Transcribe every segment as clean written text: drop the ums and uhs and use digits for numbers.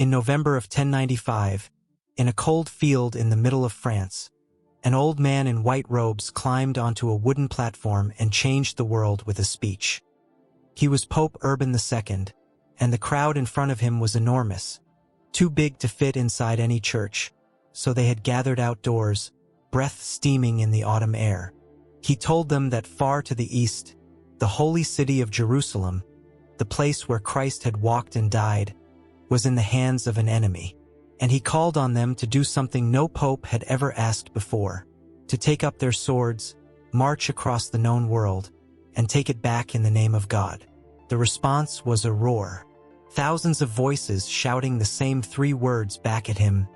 In November of 1095, in a cold field in the middle of France, an old man in white robes climbed onto a wooden platform and changed the world with a speech. He was Pope Urban II, and the crowd in front of him was enormous, too big to fit inside any church, so they had gathered outdoors, breath steaming in the autumn air. He told them that far to the east, the holy city of Jerusalem, the place where Christ had walked and died, was in the hands of an enemy, and he called on them to do something no pope had ever asked before, to take up their swords, march across the known world, and take it back in the name of God. The response was a roar. Thousands of voices shouting the same three words back at him: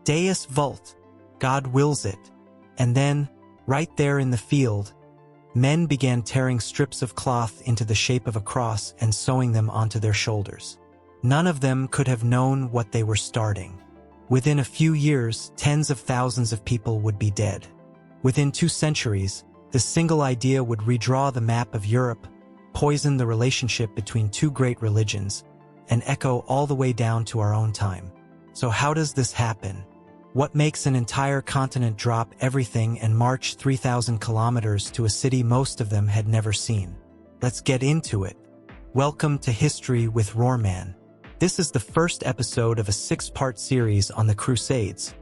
Deus Vult, God wills it. And then, right there in the field, men began tearing strips of cloth into the shape of a cross and sewing them onto their shoulders. None of them could have known what they were starting. Within a few years, tens of thousands of people would be dead. Within 2 centuries, this single idea would redraw the map of Europe, poison the relationship between two great religions, and echo all the way down to our own time. So how does this happen? What makes an entire continent drop everything and march 3,000 kilometers to a city most of them had never seen? Let's get into it. Welcome to History with Rohrman. This is the first episode of a 6-part series on the Crusades,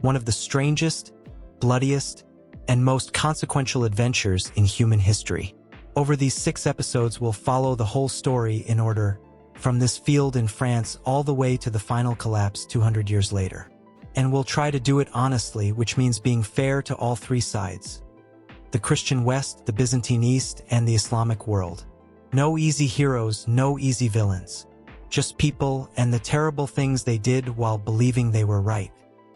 one of the strangest, bloodiest, and most consequential adventures in human history. Over these 6 episodes, we'll follow the whole story in order, from this field in France all the way to the final collapse 200 years later. And we'll try to do it honestly, which means being fair to all 3 sides: the Christian West, the Byzantine East, and the Islamic world. No easy heroes, no easy villains. Just people and the terrible things they did while believing they were right.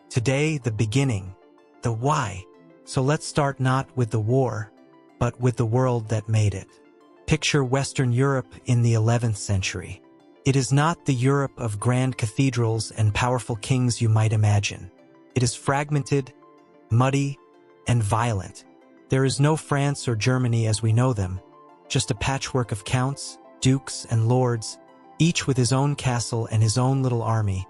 Today, the beginning, the why. So let's start not with the war, but with the world that made it. Picture Western Europe in the 11th century. It is not the Europe of grand cathedrals and powerful kings you might imagine. It is fragmented, muddy, and violent. There is no France or Germany as we know them, just a patchwork of counts, dukes, and lords, each with his own castle and his own little army,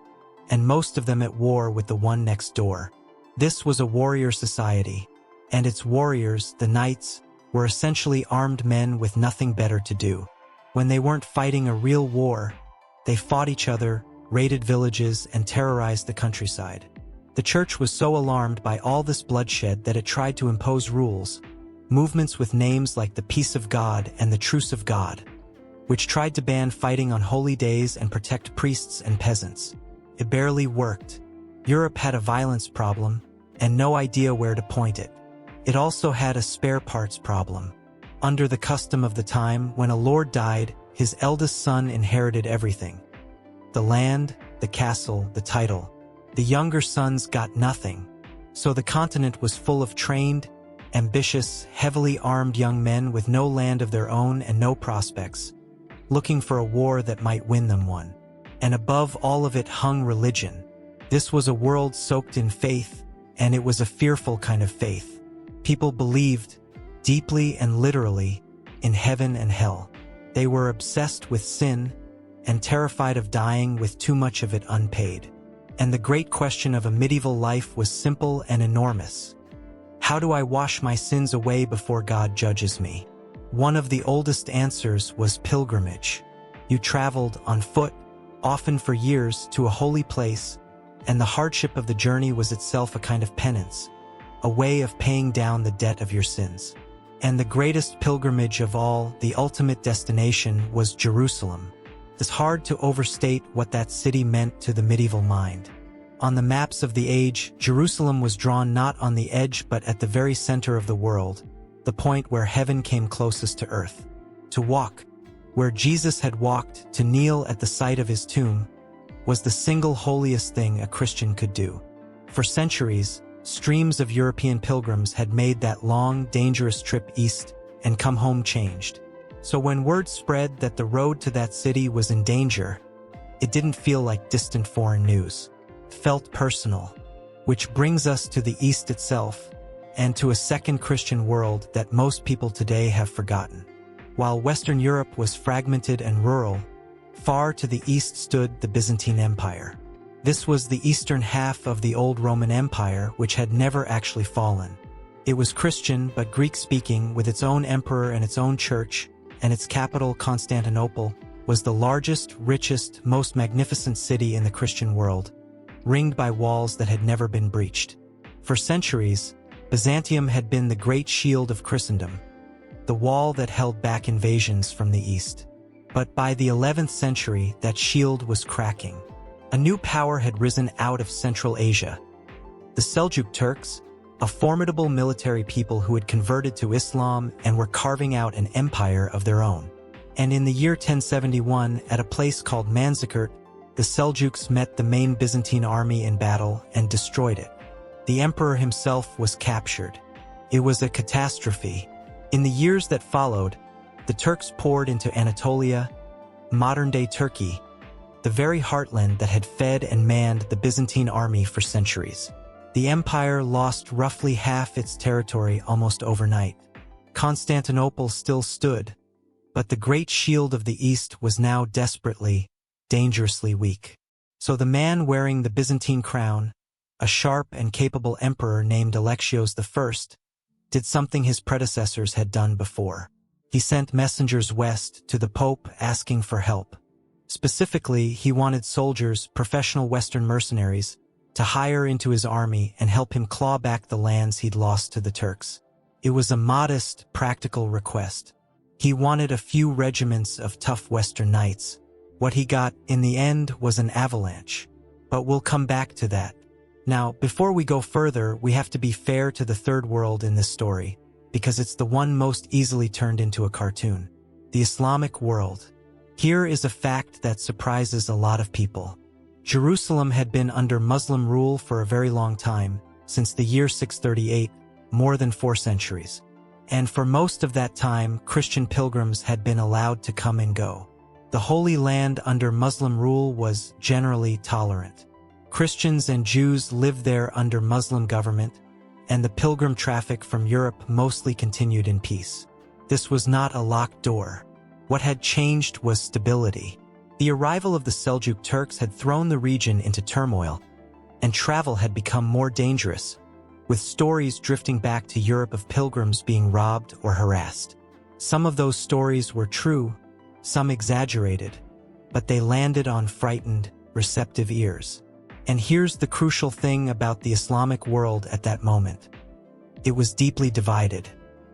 and most of them at war with the one next door. This was a warrior society, and its warriors, the knights, were essentially armed men with nothing better to do. When they weren't fighting a real war, they fought each other, raided villages, and terrorized the countryside. The church was so alarmed by all this bloodshed that it tried to impose rules, movements with names like the Peace of God and the Truce of God, which tried to ban fighting on holy days and protect priests and peasants. It barely worked. Europe had a violence problem, and no idea where to point it. It also had a spare parts problem. Under the custom of the time, when a lord died, his eldest son inherited everything: the land, the castle, the title. The younger sons got nothing. So the continent was full of trained, ambitious, heavily armed young men with no land of their own and no prospects, looking for a war that might win them one. And above all of it hung religion. This was a world soaked in faith, and it was a fearful kind of faith. People believed, deeply and literally, in heaven and hell. They were obsessed with sin and terrified of dying with too much of it unpaid. And the great question of a medieval life was simple and enormous. How do I wash my sins away before God judges me? One of the oldest answers was pilgrimage. You traveled on foot, often for years, to a holy place, and the hardship of the journey was itself a kind of penance, a way of paying down the debt of your sins. And the greatest pilgrimage of all, the ultimate destination, was Jerusalem. It's hard to overstate what that city meant to the medieval mind. On the maps of the age, Jerusalem was drawn not on the edge but at the very center of the world, the point where heaven came closest to earth. To walk, where Jesus had walked, to kneel at the site of his tomb, was the single holiest thing a Christian could do. For centuries, streams of European pilgrims had made that long, dangerous trip east and come home changed. So when word spread that the road to that city was in danger, it didn't feel like distant foreign news. It felt personal. Which brings us to the East itself, and to a second Christian world that most people today have forgotten. While Western Europe was fragmented and rural, far to the east stood the Byzantine Empire. This was the eastern half of the old Roman Empire, which had never actually fallen. It was Christian but Greek-speaking, with its own emperor and its own church, and its capital, Constantinople, was the largest, richest, most magnificent city in the Christian world, ringed by walls that had never been breached. For centuries, Byzantium had been the great shield of Christendom, the wall that held back invasions from the east. But by the 11th century, that shield was cracking. A new power had risen out of Central Asia. The Seljuk Turks, a formidable military people who had converted to Islam and were carving out an empire of their own. And in the year 1071, at a place called Manzikert, the Seljuks met the main Byzantine army in battle and destroyed it. The emperor himself was captured. It was a catastrophe. In the years that followed, the Turks poured into Anatolia, modern-day Turkey, the very heartland that had fed and manned the Byzantine army for centuries. The empire lost roughly half its territory almost overnight. Constantinople still stood, but the great shield of the East was now desperately, dangerously weak. So the man wearing the Byzantine crown, a sharp and capable emperor named Alexios the First, did something his predecessors had done before. He sent messengers west to the Pope asking for help. Specifically, he wanted soldiers, professional Western mercenaries, to hire into his army and help him claw back the lands he'd lost to the Turks. It was a modest, practical request. He wanted a few regiments of tough Western knights. What he got, in the end, was an avalanche. But we'll come back to that. Now, before we go further, we have to be fair to the Third World in this story, because it's the one most easily turned into a cartoon. The Islamic world. Here is a fact that surprises a lot of people. Jerusalem had been under Muslim rule for a very long time, since the year 638, more than 4 centuries. And for most of that time, Christian pilgrims had been allowed to come and go. The Holy Land under Muslim rule was generally tolerant. Christians and Jews lived there under Muslim government, and the pilgrim traffic from Europe mostly continued in peace. This was not a locked door. What had changed was stability. The arrival of the Seljuk Turks had thrown the region into turmoil, and travel had become more dangerous, with stories drifting back to Europe of pilgrims being robbed or harassed. Some of those stories were true, some exaggerated, but they landed on frightened, receptive ears. And here's the crucial thing about the Islamic world at that moment. It was deeply divided.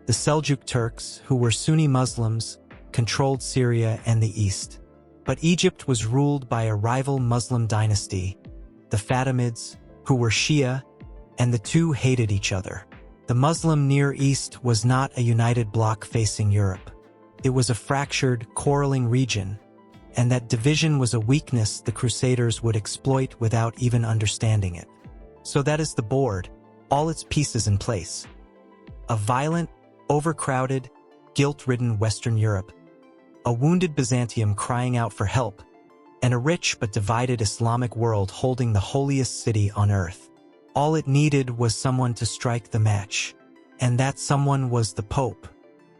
The Seljuk Turks, who were Sunni Muslims, controlled Syria and the East. But Egypt was ruled by a rival Muslim dynasty, the Fatimids, who were Shia, and the two hated each other. The Muslim Near East was not a united bloc facing Europe. It was a fractured, quarreling region, and that division was a weakness the Crusaders would exploit without even understanding it. So that is the board, all its pieces in place. A violent, overcrowded, guilt-ridden Western Europe, a wounded Byzantium crying out for help, and a rich but divided Islamic world holding the holiest city on earth. All it needed was someone to strike the match, and that someone was the Pope.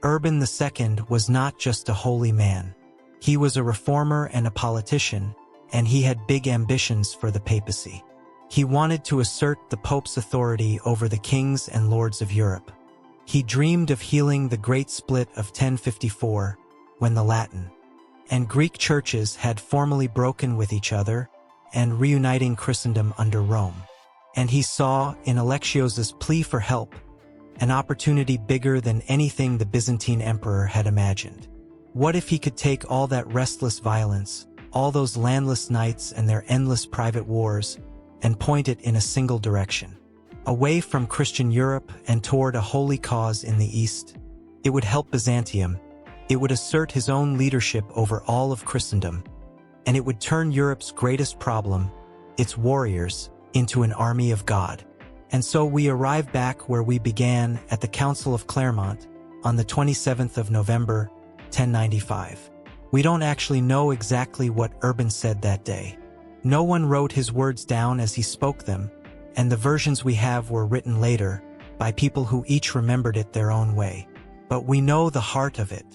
Urban II was not just a holy man. He was a reformer and a politician, and he had big ambitions for the papacy. He wanted to assert the Pope's authority over the kings and lords of Europe. He dreamed of healing the Great Split of 1054, when the Latin and Greek churches had formally broken with each other, and reuniting Christendom under Rome. And he saw, in Alexios's plea for help, an opportunity bigger than anything the Byzantine emperor had imagined. What if he could take all that restless violence, all those landless knights and their endless private wars, and point it in a single direction, away from Christian Europe and toward a holy cause in the East? It would help Byzantium. It would assert his own leadership over all of Christendom, and it would turn Europe's greatest problem, its warriors, into an army of God. And so we arrive back where we began, at the Council of Clermont, on the 27th of November, 1095. We don't actually know exactly what Urban said that day. No one wrote his words down as he spoke them, and the versions we have were written later, by people who each remembered it their own way. But we know the heart of it.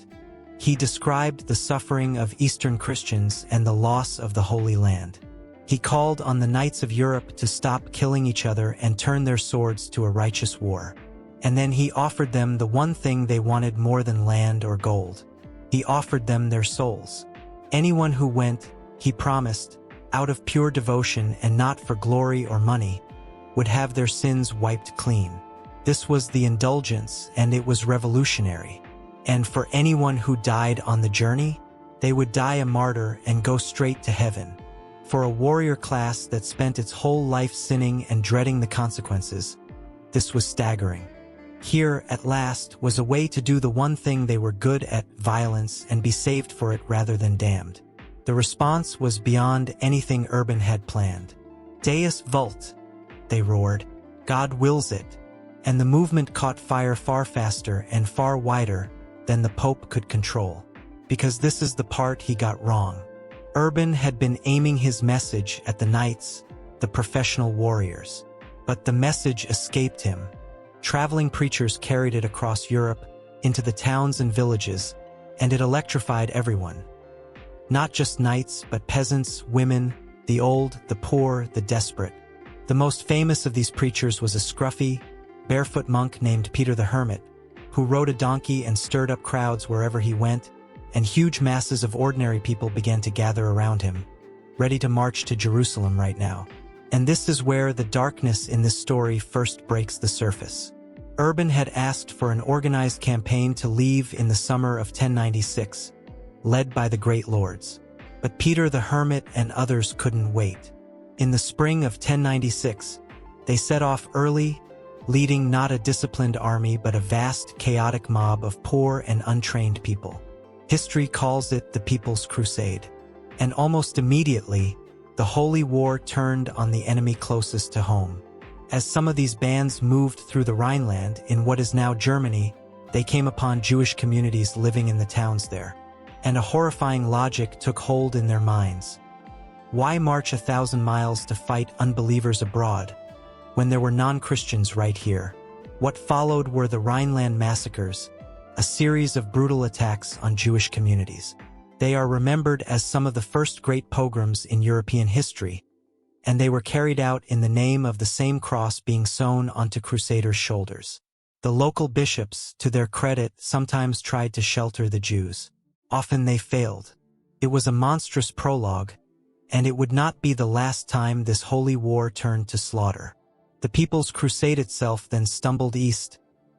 He described the suffering of Eastern Christians and the loss of the Holy Land. He called on the knights of Europe to stop killing each other and turn their swords to a righteous war. And then he offered them the one thing they wanted more than land or gold. He offered them their souls. Anyone who went, he promised, out of pure devotion and not for glory or money, would have their sins wiped clean. This was the indulgence, and it was revolutionary. And for anyone who died on the journey, they would die a martyr and go straight to heaven. For a warrior class that spent its whole life sinning and dreading the consequences, this was staggering. Here, at last, was a way to do the one thing they were good at, violence, and be saved for it rather than damned. The response was beyond anything Urban had planned. Deus Vult, they roared. God wills it. And the movement caught fire far faster and far wider than the Pope could control. Because this is the part he got wrong. Urban had been aiming his message at the knights, the professional warriors. But the message escaped him. Traveling preachers carried it across Europe, into the towns and villages, and it electrified everyone. Not just knights, but peasants, women, the old, the poor, the desperate. The most famous of these preachers was a scruffy, barefoot monk named Peter the Hermit, who rode a donkey and stirred up crowds wherever he went, and huge masses of ordinary people began to gather around him, ready to march to Jerusalem right now. And this is where the darkness in this story first breaks the surface. Urban had asked for an organized campaign to leave in the summer of 1096, led by the great lords. But Peter the Hermit and others couldn't wait. In the spring of 1096, they set off early, leading not a disciplined army but a vast, chaotic mob of poor and untrained people. History calls it the People's Crusade. And almost immediately, the Holy War turned on the enemy closest to home. As some of these bands moved through the Rhineland in what is now Germany, they came upon Jewish communities living in the towns there. And a horrifying logic took hold in their minds. Why march 1,000 miles to fight unbelievers abroad, when there were non-Christians right here? What followed were the Rhineland massacres, a series of brutal attacks on Jewish communities. They are remembered as some of the first great pogroms in European history, and they were carried out in the name of the same cross being sewn onto Crusaders' shoulders. The local bishops, to their credit, sometimes tried to shelter the Jews. Often they failed. It was a monstrous prologue, and it would not be the last time this holy war turned to slaughter. The People's Crusade itself then stumbled east,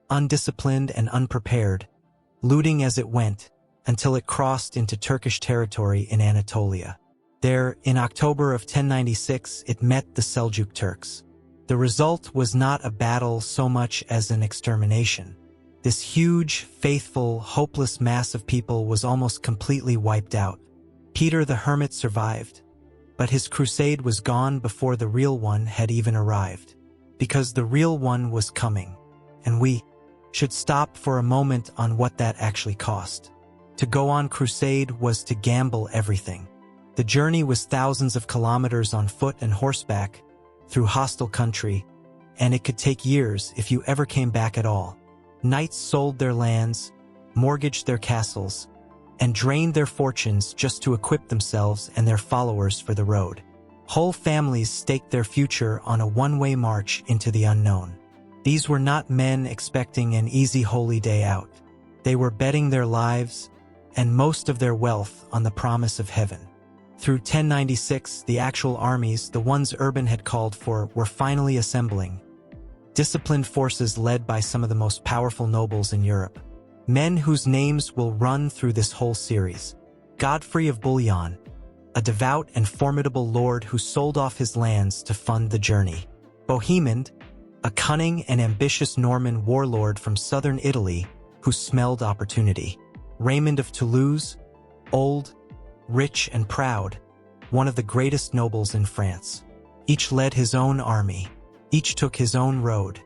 undisciplined and unprepared, looting as it went, until it crossed into Turkish territory in Anatolia. There, in October of 1096, it met the Seljuk Turks. The result was not a battle so much as an extermination. This huge, faithful, hopeless mass of people was almost completely wiped out. Peter the Hermit survived, but his crusade was gone before the real one had even arrived. Because the real one was coming, and we should stop for a moment on what that actually cost. To go on crusade was to gamble everything. The journey was thousands of kilometers on foot and horseback, through hostile country, and it could take years if you ever came back at all. Knights sold their lands, mortgaged their castles, and drained their fortunes just to equip themselves and their followers for the road. Whole families staked their future on a one-way march into the unknown. These were not men expecting an easy holy day out. They were betting their lives, and most of their wealth, on the promise of heaven. Through 1096, the actual armies, the ones Urban had called for, were finally assembling. Disciplined forces led by some of the most powerful nobles in Europe. Men whose names will run through this whole series. Godfrey of Bouillon, a devout and formidable lord who sold off his lands to fund the journey. Bohemond, a cunning and ambitious Norman warlord from southern Italy who smelled opportunity. Raymond of Toulouse, old, rich and proud, one of the greatest nobles in France. Each led his own army. Each took his own road.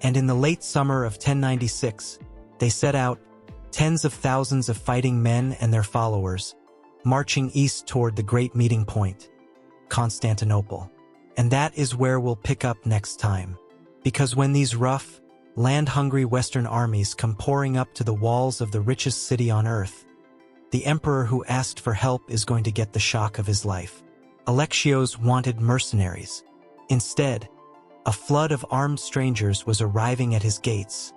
And in the late summer of 1096, they set out, tens of thousands of fighting men and their followers, marching east toward the great meeting point, Constantinople. And that is where we'll pick up next time. Because when these rough, land-hungry Western armies come pouring up to the walls of the richest city on earth, the emperor who asked for help is going to get the shock of his life. Alexios wanted mercenaries. Instead, a flood of armed strangers was arriving at his gates,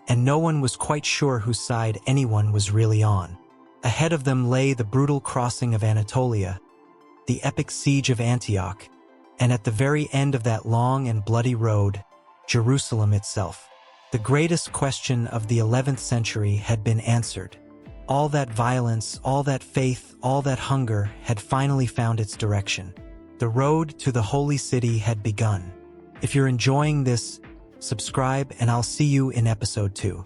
and no one was quite sure whose side anyone was really on. Ahead of them lay the brutal crossing of Anatolia, the epic siege of Antioch, and at the very end of that long and bloody road, Jerusalem itself. The greatest question of the 11th century had been answered. All that violence, all that faith, all that hunger had finally found its direction. The road to the holy city had begun. If you're enjoying this, subscribe and I'll see you in episode 2.